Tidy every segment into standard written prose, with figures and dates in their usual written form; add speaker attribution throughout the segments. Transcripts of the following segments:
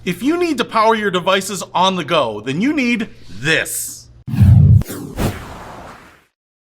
Speaker 1: If you need to power your devices on the go, then you need this.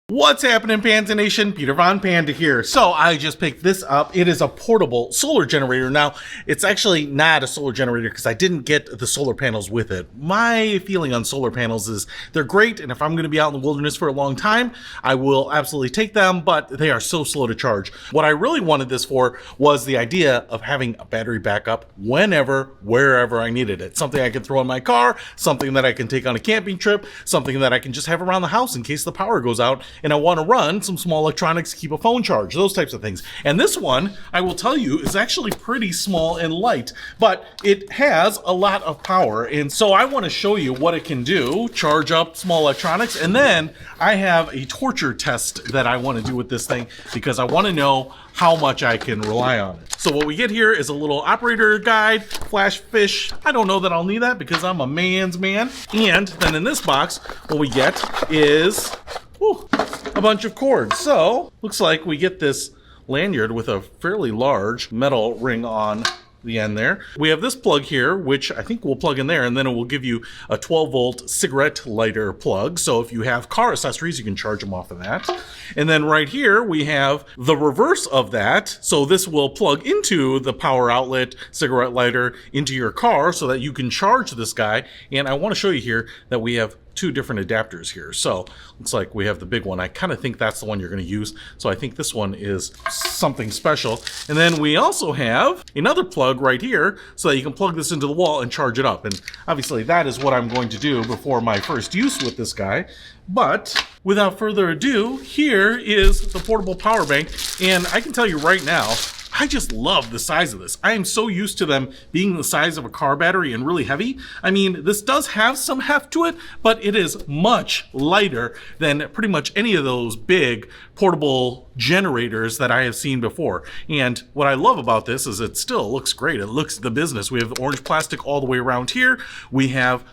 Speaker 1: What's happening, Panda Nation? Peter Von Panda here. So I just picked this up. It is a portable solar generator. Now, it's actually not a solar generator because I didn't get the solar panels with it. My feeling on solar panels is they're great, and if I'm going to be out in the wilderness for a long time, I will absolutely take them, but they are so slow to charge. What I really wanted this for was the idea of having a battery backup whenever, wherever I needed it. Something I can throw in my car, something that I can take on a camping trip, something that I can just have around the house in case the power goes out and I want to run some small electronics, keep a phone charged, those types of things. And this one, I will tell you, is actually pretty small and light, but it has a lot of power. And so I want to show you what it can do, charge up small electronics. And then I have a torture test that I want to do with this thing because I want to know how much I can rely on it. So what we get here is a little operator guide, Flashfish. I don't know that I'll need that because I'm a man's man. And then in this box, what we get is a bunch of cords. So looks like we get this lanyard with a fairly large metal ring on the end there. We have this plug here, which I think we'll plug in there, and then it will give you a 12-volt cigarette lighter plug. So if you have car accessories, you can charge them off of that. And then right here, we have the reverse of that. So this will plug into the power outlet cigarette lighter into your car so that you can charge this guy. And I want to show you here that we have two different adapters here. So looks like we have the big one. I kind of think that's the one you're going to use. So I think this one is something special. And then we also have another plug right here so that you can plug this into the wall and charge it up. And obviously that is what I'm going to do before my first use with this guy. But without further ado, here is the portable power bank. And I can tell you right now, I just love the size of this. I am so used to them being the size of a car battery and really heavy. I mean, this does have some heft to it, but it is much lighter than pretty much any of those big portable generators that I have seen before. And what I love about this is it still looks great. It looks the business. We have the orange plastic all the way around here. We have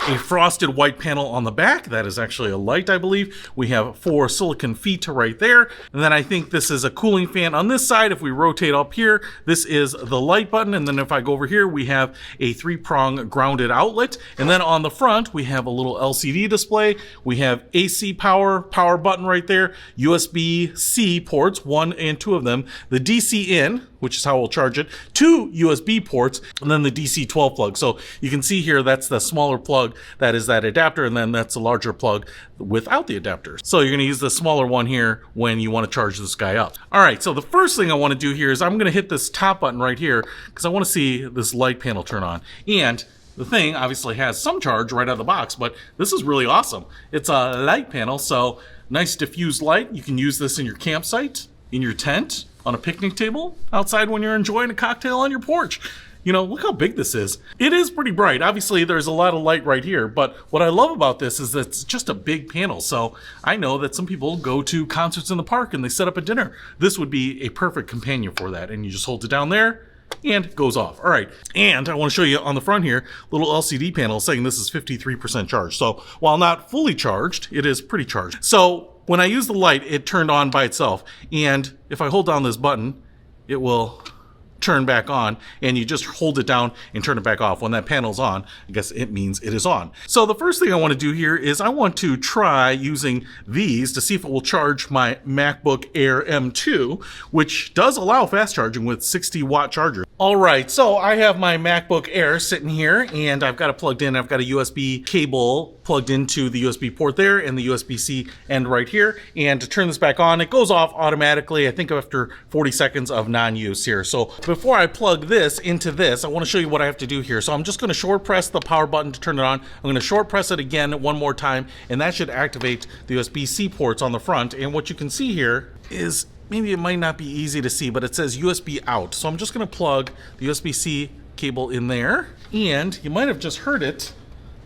Speaker 1: a frosted white panel on the back. That is actually a light, I believe. We have 4 silicon feet right there. And then I think this is a cooling fan on this side. If we rotate up here, this is the light button. And then if I go over here, we have a 3-prong grounded outlet. And then on the front, we have a little LCD display. We have AC power button right there, USB-C ports, 1 and 2 of them, the DC in, which is how we'll charge it, 2 USB ports, and then the DC 12 plug. So you can see here, that's the smaller plug, that is that adapter, and then that's a larger plug without the adapter. So you're gonna use the smaller one here when you wanna charge this guy up. All right, so the first thing I wanna do here is I'm gonna hit this top button right here because I wanna see this light panel turn on. And the thing obviously has some charge right out of the box, but this is really awesome. It's a light panel, so nice diffused light. You can use this in your campsite, in your tent, on a picnic table, outside when you're enjoying a cocktail on your porch. You know, look how big this is. It is pretty bright. Obviously, there's a lot of light right here, but what I love about this is that it's just a big panel. So I know that some people go to concerts in the park and they set up a dinner. This would be a perfect companion for that. And you just hold it down there and it goes off. All right. And I want to show you on the front here, little LCD panel saying this is 53% charged. So while not fully charged, it is pretty charged. So when I use the light, it turned on by itself. And if I hold down this button, it will turn back on, and you just hold it down and turn it back off. When that panel's on, I guess it means it is on. So the first thing I want to do here is I want to try using these to see if it will charge my MacBook Air M2, which does allow fast charging with 60-watt charger. All right, so I have my MacBook Air sitting here, and I've got it plugged in. I've got a USB cable plugged into the USB port there and the USB-C end right here. And to turn this back on, it goes off automatically, I think after 40 seconds of non-use here. So before I plug this into this, I want to show you what I have to do here. So I'm just going to short press the power button to turn it on. I'm going to short press it again one more time, and that should activate the USB-C ports on the front. And what you can see here is, maybe it might not be easy to see, but it says USB out. So I'm just going to plug the USB-C cable in there, and you might have just heard it,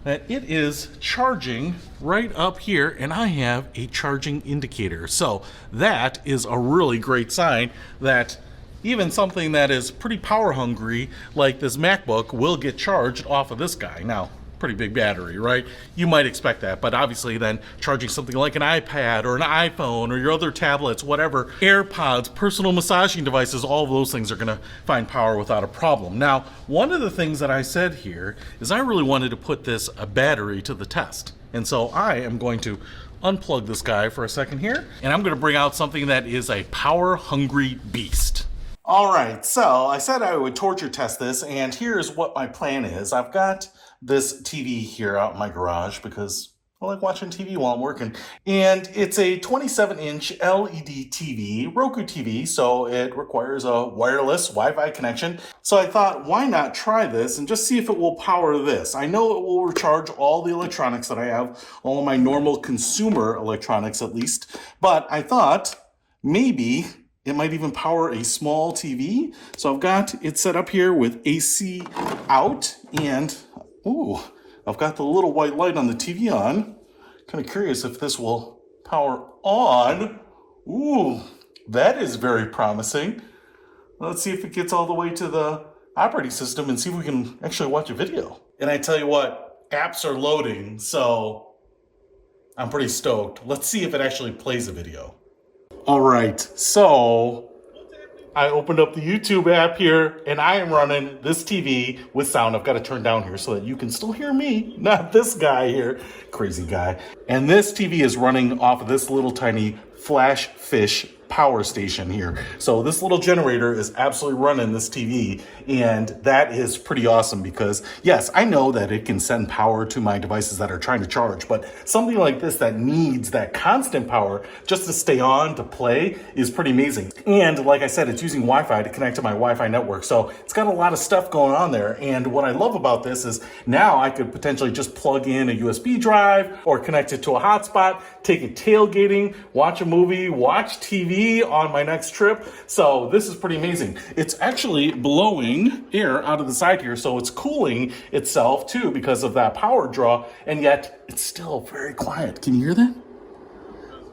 Speaker 1: that it is charging right up here, and I have a charging indicator. So that is a really great sign that even something that is pretty power hungry like this MacBook will get charged off of this guy. Now, pretty big battery, right? You might expect that, but obviously then charging something like an iPad or an iPhone or your other tablets, whatever, AirPods, personal massaging devices, all of those things are gonna find power without a problem. Now, one of the things that I said here is I really wanted to put this battery to the test. And so I am going to unplug this guy for a second here, and I'm gonna bring out something that is a power-hungry beast. All right, so I said I would torture test this, and here's what my plan is. I've got this TV here out in my garage because I like watching TV while I'm working. And it's a 27-inch LED TV, Roku TV, so it requires a wireless Wi-Fi connection. So I thought, why not try this and just see if it will power this? I know it will recharge all the electronics that I have, all of my normal consumer electronics at least, but I thought maybe it might even power a small TV. So I've got it set up here with AC out, and ooh, I've got the little white light on the TV on. Kind of curious if this will power on. Ooh, that is very promising. Let's see if it gets all the way to the operating system and see if we can actually watch a video. And I tell you what, apps are loading, so I'm pretty stoked. Let's see if it actually plays a video. All right, so I opened up the YouTube app here, and I am running this TV with sound. I've got to turn down here so that you can still hear me, not this guy here, crazy guy. And this TV is running off of this little tiny Flashfish power station here. So this little generator is absolutely running this TV, and that is pretty awesome because, yes, I know that it can send power to my devices that are trying to charge, but something like this that needs that constant power just to stay on, to play, is pretty amazing. And like I said, it's using Wi-Fi to connect to my Wi-Fi network, so it's got a lot of stuff going on there. And what I love about this is now I could potentially just plug in a USB drive or connect it to a hotspot, take it tailgating, watch a movie, watch TV on my next trip. So this is pretty amazing. It's actually blowing air out of the side here, so it's cooling itself too because of that power draw, and yet it's still very quiet. Can you hear that?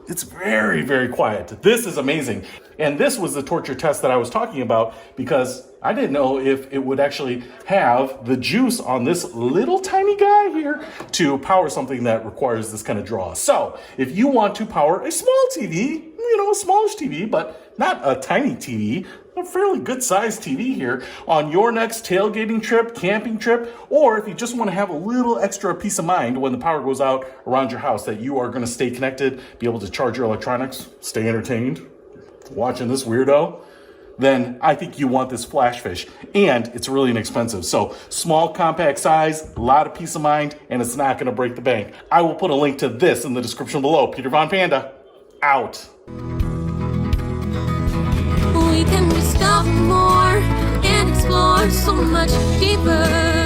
Speaker 1: It's very, very quiet. This is amazing. And this was the torture test that I was talking about because I didn't know if it would actually have the juice on this little tiny guy here to power something that requires this kind of draw. So if you want to power a small TV, a smallish TV, but not a tiny TV, a fairly good sized TV here on your next tailgating trip, camping trip, or if you just want to have a little extra peace of mind when the power goes out around your house that you are going to stay connected, be able to charge your electronics, stay entertained, watching this weirdo, then I think you want this Flashfish, and it's really inexpensive. So small, compact size, a lot of peace of mind, and it's not going to break the bank. I will put a link to this in the description below. Peter Von Panda, out.
Speaker 2: We can discover more and explore so much deeper.